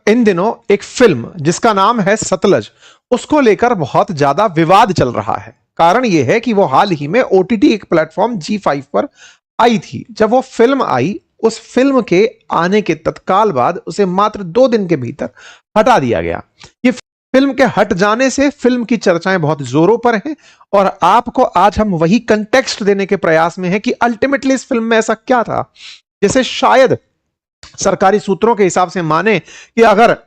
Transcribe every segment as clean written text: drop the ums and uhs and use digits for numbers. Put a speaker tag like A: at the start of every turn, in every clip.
A: इन दिनों एक फिल्म जिसका नाम है सतलज, उसको लेकर बहुत ज्यादा विवाद चल रहा है। कारण यह है कि वो हाल ही में ओटीटी एक प्लेटफॉर्म जी5 पर आई थी। जब वो फिल्म आई, उस फिल्म के आने के तत्काल बाद उसे मात्र 2 दिन के भीतर हटा दिया गया। ये फिल्म के हट जाने से फिल्म की चर्चाएं बहुत जोरों पर हैं और आपको आज हम वही कंटेक्स्ट देने के प्रयास में हैं कि अल्टीमेटली इस फिल्म में ऐसा क्या था जिसे शायद सरकारी सूत्रों के हिसाब से माने कि अगर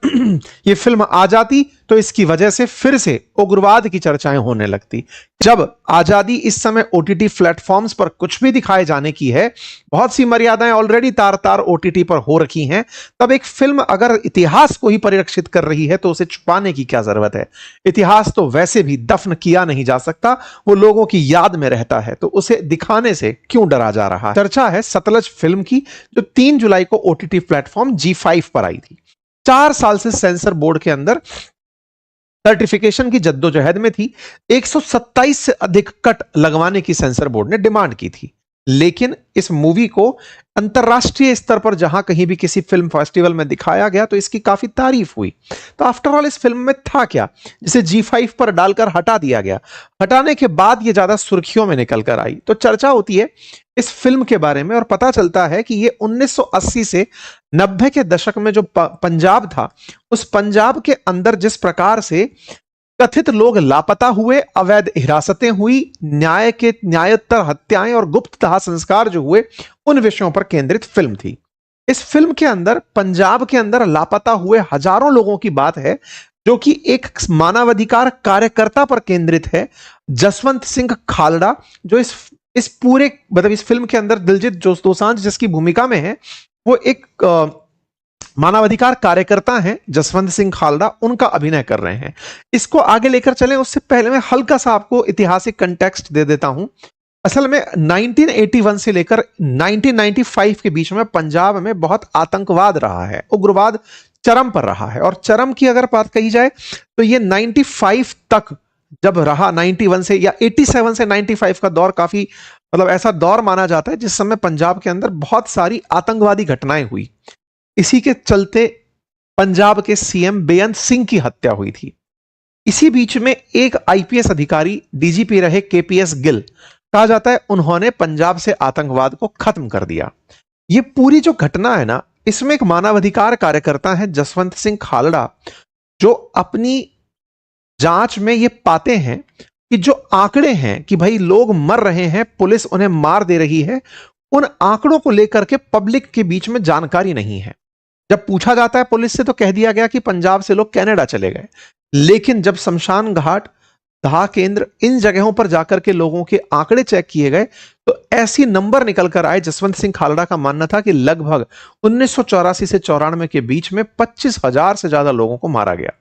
A: ये फिल्म आ जाती तो इसकी वजह से फिर से उग्रवाद की चर्चाएं होने लगती। जब आजादी इस समय ओटीटी प्लेटफॉर्म्स पर कुछ भी दिखाए जाने की है, बहुत सी मर्यादाएं ऑलरेडी तार तार ओटीटी पर हो रखी हैं, तब एक फिल्म अगर इतिहास को ही परिरक्षित कर रही है तो उसे छुपाने की क्या जरूरत है। इतिहास तो वैसे भी दफन किया नहीं जा सकता, वो लोगों की याद में रहता है, तो उसे दिखाने से क्यों डरा जा रहा है। चर्चा है सतलज फिल्म की, जो 3 जुलाई को ओटीटी प्लेटफॉर्म जी5 पर आई थी। 4 साल से सेंसर बोर्ड के अंदर सर्टिफिकेशन की जद्दोजहद में थी। 127 से अधिक कट लगवाने की सेंसर बोर्ड ने डिमांड की थी, लेकिन इस मूवी को अंतरराष्ट्रीय स्तर पर जहां कहीं भी किसी फिल्म फेस्टिवल में दिखाया गया तो इसकी काफी तारीफ हुई। तो आफ्टर ऑल इस फिल्म में था क्या जिसे जी5 पर डालकर हटा दिया गया। हटाने के बाद ये ज्यादा सुर्खियों में निकल कर आई। तो चर्चा होती है इस फिल्म के बारे में और पता चलता है कि ये 1980 से 90 के दशक में जो पंजाब था, उस पंजाब के अंदर जिस प्रकार से कथित लोग लापता हुए, अवैध हिरासतें हुई, न्यायोत्तर हत्याएं और गुप्त दाह संस्कार जो हुए, उन विषयों पर केंद्रित फिल्म थी। इस फिल्म के अंदर पंजाब के अंदर लापता हुए हजारों लोगों की बात है, जो कि एक मानवाधिकार कार्यकर्ता पर केंद्रित है, जसवंत सिंह खालड़ा, जो इस पूरे मतलब इस फिल्म के अंदर दिलजीत दोसांझ जिसकी भूमिका में है, वो एक मानवाधिकार कार्यकर्ता हैं, जसवंत सिंह खालड़ा, उनका अभिनय कर रहे हैं। इसको आगे लेकर चलें उससे पहले मैं हल्का सा आपको ऐतिहासिक कंटेक्स्ट दे देता हूं। असल में 1981 से लेकर 1995 के बीच में पंजाब में बहुत आतंकवाद रहा है, उग्रवाद चरम पर रहा है। और चरम की अगर बात कही जाए तो ये 95 तक जब रहा, 91 से या 87 से 95 का दौर काफी मतलब ऐसा दौर माना जाता है जिस समय पंजाब के अंदर बहुत सारी आतंकवादी घटनाएं हुई। इसी के चलते पंजाब के सीएम बेअंत सिंह की हत्या हुई थी। इसी बीच में एक आईपीएस अधिकारी डीजीपी रहे केपीएस गिल, कहा जाता है उन्होंने पंजाब से आतंकवाद को खत्म कर दिया। ये पूरी जो घटना है ना, इसमें एक मानवाधिकार कार्यकर्ता है जसवंत सिंह खालड़ा, जो अपनी जांच में ये पाते हैं कि जो आंकड़े हैं कि भाई लोग मर रहे हैं, पुलिस उन्हें मार दे रही है, उन आंकड़ों को लेकर के पब्लिक के बीच में जानकारी नहीं है। जब पूछा जाता है पुलिस से तो कह दिया गया कि पंजाब से लोग कनाडा चले गए, लेकिन जब शमशान घाट, दाह केंद्र, इन जगहों पर जाकर के लोगों के आंकड़े चेक किए गए तो ऐसी नंबर निकल कर आए। जसवंत सिंह खालड़ा का मानना था कि लगभग 1984 से 94 के बीच में 25,000 से ज्यादा लोगों को मारा गया।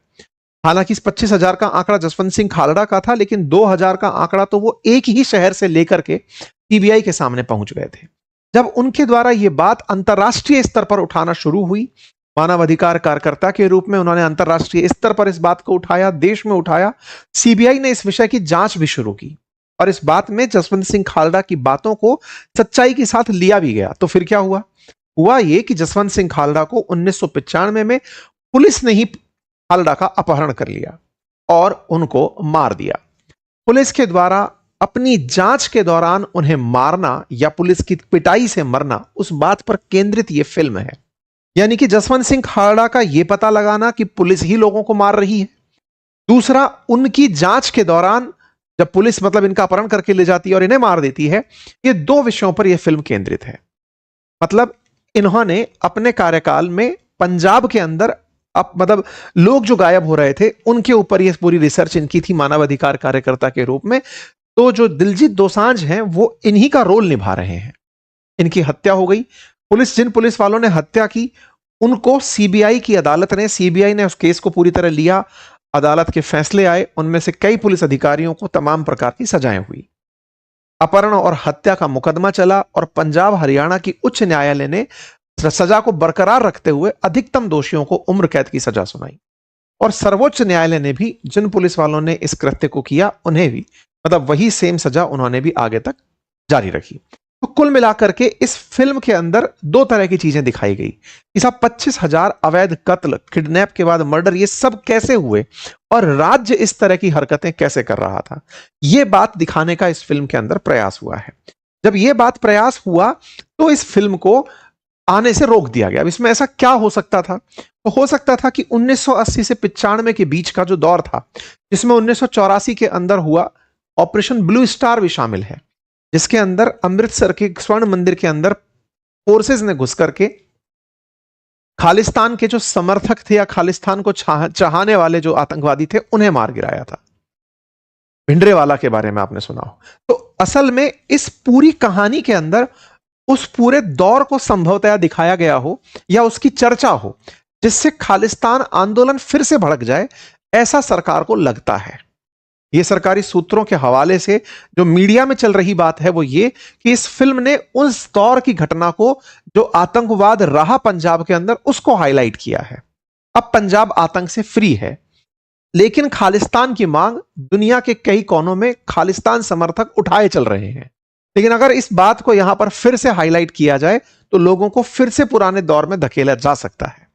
A: हालांकि इस 25,000 का आंकड़ा जसवंत सिंह खालड़ा का था, लेकिन 2,000 का आंकड़ा तो वो एक ही शहर से लेकर के सीबीआई के सामने पहुंच गए थे। जब उनके द्वारा यह बात अंतरराष्ट्रीय स्तर पर उठाना शुरू हुई, मानवाधिकार कार्यकर्ता के रूप में उन्होंने अंतरराष्ट्रीय स्तर पर इस बात को उठाया, देश में उठाया। सीबीआई ने इस विषय की जांच भी शुरू की और इस बात में जसवंत सिंह खालड़ा की बातों को सच्चाई के साथ लिया भी गया। तो फिर क्या हुआ? हुआ यह कि जसवंत सिंह खालड़ा को 1995 में पुलिस ने ही खालड़ा का अपहरण कर लिया और उनको मार दिया। पुलिस के द्वारा अपनी जांच के दौरान उन्हें मारना या पुलिस की पिटाई से मरना, उस बात पर केंद्रित यह फिल्म है। यानी कि जसवंत सिंह खालड़ा का यह पता लगाना कि पुलिस ही लोगों को मार रही है। दूसरा, उनकी जांच के दौरान जब पुलिस मतलब इनका अपहरण करके ले जाती है और इन्हें मार देती है। ये 2 विषयों पर यह फिल्म केंद्रित है। मतलब इन्होंने अपने कार्यकाल में पंजाब के अंदर मतलब लोग जो गायब हो रहे थे उनके ऊपर यह पूरी रिसर्च इनकी थी मानवाधिकार कार्यकर्ता के रूप में। तो जो दिलजीत दोसांझ हैं वो इन्हीं का रोल निभा रहे हैं। इनकी हत्या हो गई। जिन पुलिस वालों ने हत्या की उनको सीबीआई ने उस केस को पूरी तरह लिया। अदालत के फैसले आए, उनमें से कई पुलिस अधिकारियों को तमाम प्रकार की सजाएं हुई। अपहरण और हत्या का मुकदमा चला और पंजाब हरियाणा की उच्च न्यायालय ने सजा को बरकरार रखते हुए अधिकतम दोषियों को उम्र कैद की सजा सुनाई। और सर्वोच्च न्यायालय ने भी जिन पुलिस वालों ने इस कृत्य को किया उन्हें भी मतलब वही सेम सजा उन्होंने भी आगे तक जारी रखी। तो कुल मिलाकर के इस फिल्म के अंदर दो तरह की चीजें दिखाई गई कि साहब 25,000 अवैध कत्ल, किडनैप के बाद मर्डर, ये सब कैसे हुए और राज्य इस तरह की हरकतें कैसे कर रहा था, यह बात दिखाने का इस फिल्म के अंदर प्रयास हुआ है। जब यह बात प्रयास हुआ तो इस फिल्म को आने से रोक दिया गया। अब इसमें ऐसा क्या हो सकता था? तो हो सकता था कि 1980 से 95 के बीच का जो दौर था, जिसमें 1984 के अंदर हुआ ऑपरेशन ब्लू स्टार भी शामिल है, जिसके अंदर अमृतसर के स्वर्ण मंदिर के अंदर फोर्सेस ने घुस करके खालिस्तान के जो समर्थक थे या खालिस्तान को चाहने वाले जो आतंकवादी थे उन्हें मार गिराया था। भिंडरेवाला के बारे में आपने सुना हो। तो असल में इस पूरी कहानी के अंदर उस पूरे दौर को संभवतया दिखाया गया हो या उसकी चर्चा हो, जिससे खालिस्तान आंदोलन फिर से भड़क जाए, ऐसा सरकार को लगता है। यह सरकारी सूत्रों के हवाले से जो मीडिया में चल रही बात है वो ये कि इस फिल्म ने उस दौर की घटना को, जो आतंकवाद रहा पंजाब के अंदर, उसको हाईलाइट किया है। अब पंजाब आतंक से फ्री है, लेकिन खालिस्तान की मांग दुनिया के कई कोनों में खालिस्तान समर्थक उठाए चल रहे हैं। लेकिन अगर इस बात को यहां पर फिर से हाईलाइट किया जाए तो लोगों को फिर से पुराने दौर में धकेला जा सकता है।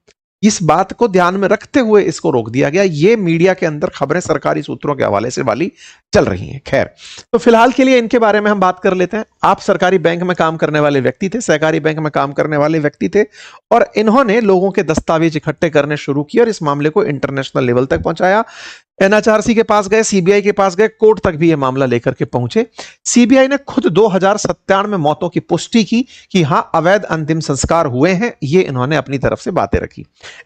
A: इस बात को ध्यान में रखते हुए इसको रोक दिया गया। ये मीडिया के अंदर खबरें सरकारी सूत्रों के हवाले से वाली चल रही हैं। खैर, तो फिलहाल के लिए इनके बारे में हम बात कर लेते हैं। आप सरकारी बैंक में काम करने वाले व्यक्ति थे, सहकारी बैंक में काम करने वाले व्यक्ति थे, और इन्होंने लोगों के दस्तावेज इकट्ठे करने शुरू किए और इस मामले को इंटरनेशनल लेवल तक पहुंचाया। एनएचआरसी के पास गए, सीबीआई के पास गए, कोर्ट तक भी यह मामला लेकर के पहुंचे। सीबीआई ने खुद 2097 में मौतों की पुष्टि की कि हां, अवैध अंतिम संस्कार हुए हैं। ये इन्होंने अपनी तरफ से बातें रखी।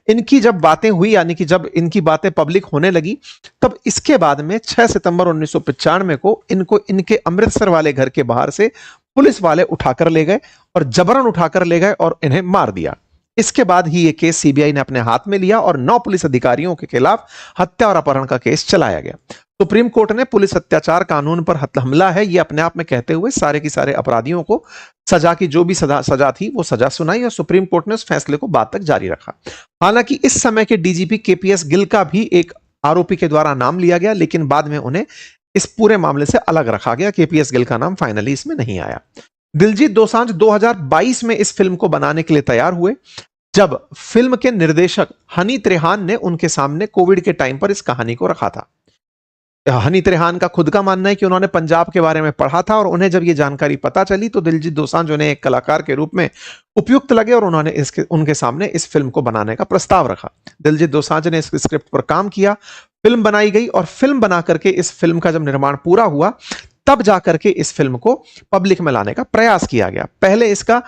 A: इनकी जब बातें हुई, यानी कि जब इनकी बातें पब्लिक होने लगी, तब इसके बाद में 6 सितंबर 1995 को इनको इनके अमृतसर वाले घर के बाहर से पुलिस वाले उठाकर ले गए और जबरन उठाकर ले गए और इन्हें मार दिया। इसके बाद ही यह केस सीबीआई ने अपने हाथ में लिया और 9 पुलिस अधिकारियों के खिलाफ हत्या और अपहरण का केस चलाया गया। सुप्रीम कोर्ट ने पुलिस अत्याचार कानून पर हमला है यह अपने आप में कहते हुए सारे की सारे अपराधियों को सजा की जो भी सजा थी वो सजा सुनाई और सुप्रीम कोर्ट ने उस फैसले को बाद तक जारी रखा। हालांकि इस समय के डीजीपी केपीएस गिल का भी एक आरोपी के द्वारा नाम लिया गया, लेकिन बाद में उन्हें इस पूरे मामले से अलग रखा गया। केपीएस गिल का नाम फाइनली इसमें नहीं आया। दिलजीत दोसांझ 2022 में इस फिल्म को बनाने के लिए तैयार हुए, जब फिल्म के निर्देशक हनी त्रेहान ने उनके सामने कोविड के टाइम पर इस कहानी को रखा था। हनी त्रेहान का खुद का मानना है कि उन्होंने पंजाब के बारे में पढ़ा था और उन्हें जब यह जानकारी पता चली तो दिलजीत दोसांझ उन्हें एक कलाकार के रूप में उपयुक्त लगे और उन्होंने उनके सामने इस फिल्म को बनाने का प्रस्ताव रखा। दिलजीत दोसांझ ने इस स्क्रिप्ट पर काम किया, फिल्म बनाई गई और फिल्म बना करके इस फिल्म का जब निर्माण पूरा हुआ तब जाकर के इस फिल्म को पब्लिक में लाने का प्रयास किया गया। पहले इसका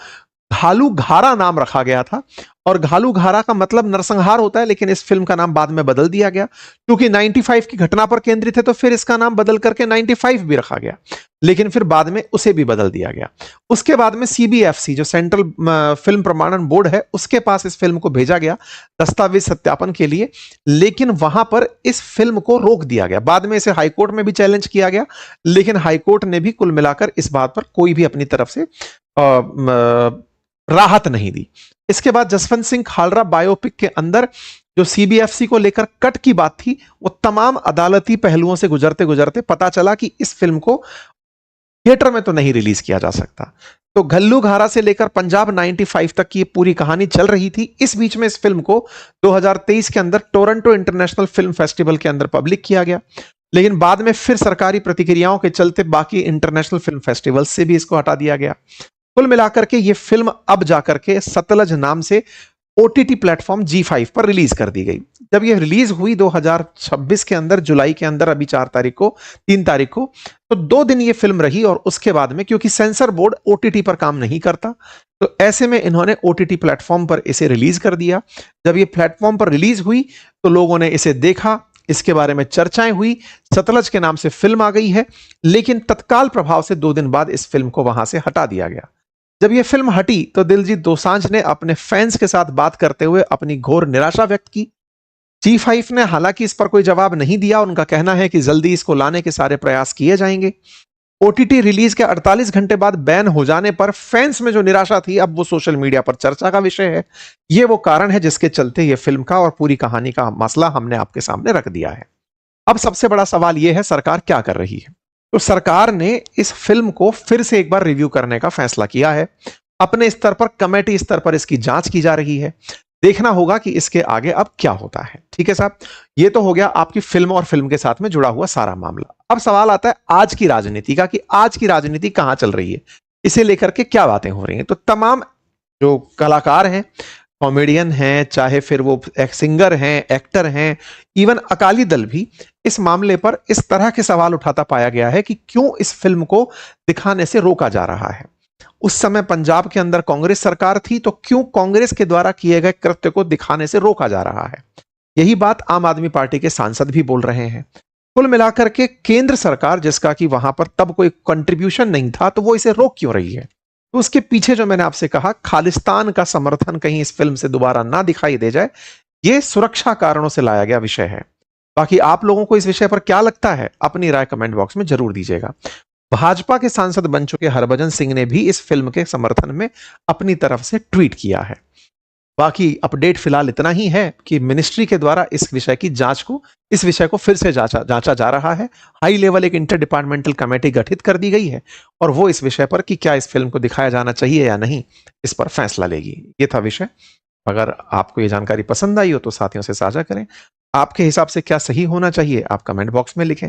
A: घालू घारा नाम रखा गया था और घालू घारा का मतलब नरसंहार होता है, लेकिन इस फिल्म का नाम बाद में बदल दिया गया। क्योंकि 95 की घटना पर केंद्रित है तो फिर इसका नाम बदल करके 95 भी रखा गया, लेकिन फिर बाद में उसे भी बदल दिया गया। उसके बाद में सीबीएफसी जो सेंट्रल फिल्म प्रमाणन बोर्ड है उसके पास इस फिल्म को भेजा गया दस्तावेज सत्यापन के लिए, लेकिन वहां पर इस फिल्म को रोक दिया गया। बाद में इसे हाईकोर्ट में भी चैलेंज किया गया, लेकिन हाईकोर्ट ने भी कुल मिलाकर इस बात पर कोई भी अपनी तरफ से राहत नहीं दी। इसके बाद जसवंत सिंह खालरा बायोपिक के अंदर जो सीबीएफसी को लेकर कट की बात थी वो तमाम अदालती पहलुओं से गुजरते गुजरते पता चला कि इस फिल्म को थिएटर में तो नहीं रिलीज किया जा सकता। तो घल्लू घारा से लेकर पंजाब 95 तक की पूरी कहानी चल रही थी। इस बीच में इस फिल्म को 2023 के अंदर टोरंटो इंटरनेशनल फिल्म फेस्टिवल के अंदर पब्लिक किया गया, लेकिन बाद में फिर सरकारी प्रतिक्रियाओं के चलते बाकी इंटरनेशनल फिल्म फेस्टिवल से भी इसको हटा दिया गया। कुल मिलाकर के ये फिल्म अब जाकर के सतलज नाम से ओटीटी प्लेटफॉर्म G5 पर रिलीज कर दी गई। जब ये रिलीज हुई 2026 के अंदर, जुलाई के अंदर, अभी 3 तारीख को, तो 2 दिन ये फिल्म रही और उसके बाद में क्योंकि सेंसर बोर्ड ओटीटी पर काम नहीं करता तो ऐसे में इन्होंने ओटीटी प्लेटफॉर्म पर इसे रिलीज कर दिया। जब ये प्लेटफॉर्म पर रिलीज हुई तो लोगों ने इसे देखा, इसके बारे में चर्चाएं हुई, सतलज के नाम से फिल्म आ गई है, लेकिन तत्काल प्रभाव से 2 दिन बाद इस फिल्म को वहां से हटा दिया गया। जब यह फिल्म हटी तो दिलजीत दोसांझ ने अपने फैंस के साथ बात करते हुए अपनी घोर निराशा व्यक्त की। G5 ने हालांकि इस पर कोई जवाब नहीं दिया। उनका कहना है कि जल्दी इसको लाने के सारे प्रयास किए जाएंगे। ओटीटी रिलीज के 48 घंटे बाद बैन हो जाने पर फैंस में जो निराशा थी अब वो सोशल मीडिया पर चर्चा का विषय है। यह वो कारण है जिसके चलते यह फिल्म का और पूरी कहानी का मसला हमने आपके सामने रख दिया है। अब सबसे बड़ा सवाल यह है, सरकार क्या कर रही है? तो सरकार ने इस फिल्म को फिर से एक बार रिव्यू करने का फैसला किया है। अपने स्तर पर, कमेटी स्तर पर इसकी जांच की जा रही है। देखना होगा कि इसके आगे अब क्या होता है। ठीक है साहब, ये तो हो गया आपकी फिल्म और फिल्म के साथ में जुड़ा हुआ सारा मामला। अब सवाल आता है आज की राजनीति का, कि आज की राजनीति कहां चल रही है, इसे लेकर के क्या बातें हो रही हैं। तो तमाम जो कलाकार हैं, कॉमेडियन हैं, चाहे फिर वो एक सिंगर हैं, एक्टर हैं, इवन अकाली दल भी इस मामले पर इस तरह के सवाल उठाता पाया गया है कि क्यों इस फिल्म को दिखाने से रोका जा रहा है। उस समय पंजाब के अंदर कांग्रेस सरकार थी, तो क्यों कांग्रेस के द्वारा किए गए कृत्य को दिखाने से रोका जा रहा है। यही बात आम आदमी पार्टी के सांसद भी बोल रहे हैं। कुल मिलाकर के केंद्र सरकार, जिसका कि वहां पर तब कोई कंट्रीब्यूशन नहीं था, तो वो इसे रोक क्यों रही है। तो उसके पीछे जो मैंने आपसे कहा, खालिस्तान का समर्थन कहीं इस फिल्म से दोबारा ना दिखाई दे जाए, ये सुरक्षा कारणों से लाया गया विषय है। बाकी आप लोगों को इस विषय पर क्या लगता है, अपनी राय कमेंट बॉक्स में जरूर दीजिएगा। भाजपा के सांसद बन चुके हरभजन सिंह ने भी इस फिल्म के समर्थन में अपनी तरफ से ट्वीट किया है। बाकी अपडेट फिलहाल इतना ही है कि मिनिस्ट्री के द्वारा इस विषय को फिर से जांचा जा रहा है। हाई लेवल एक इंटर डिपार्टमेंटल कमेटी गठित कर दी गई है और वो इस विषय पर कि क्या इस फिल्म को दिखाया जाना चाहिए या नहीं, इस पर फैसला लेगी। ये था विषय। अगर आपको ये जानकारी पसंद आई हो तो साथियों से साझा करें। आपके हिसाब से क्या सही होना चाहिए, आप कमेंट बॉक्स में लिखें।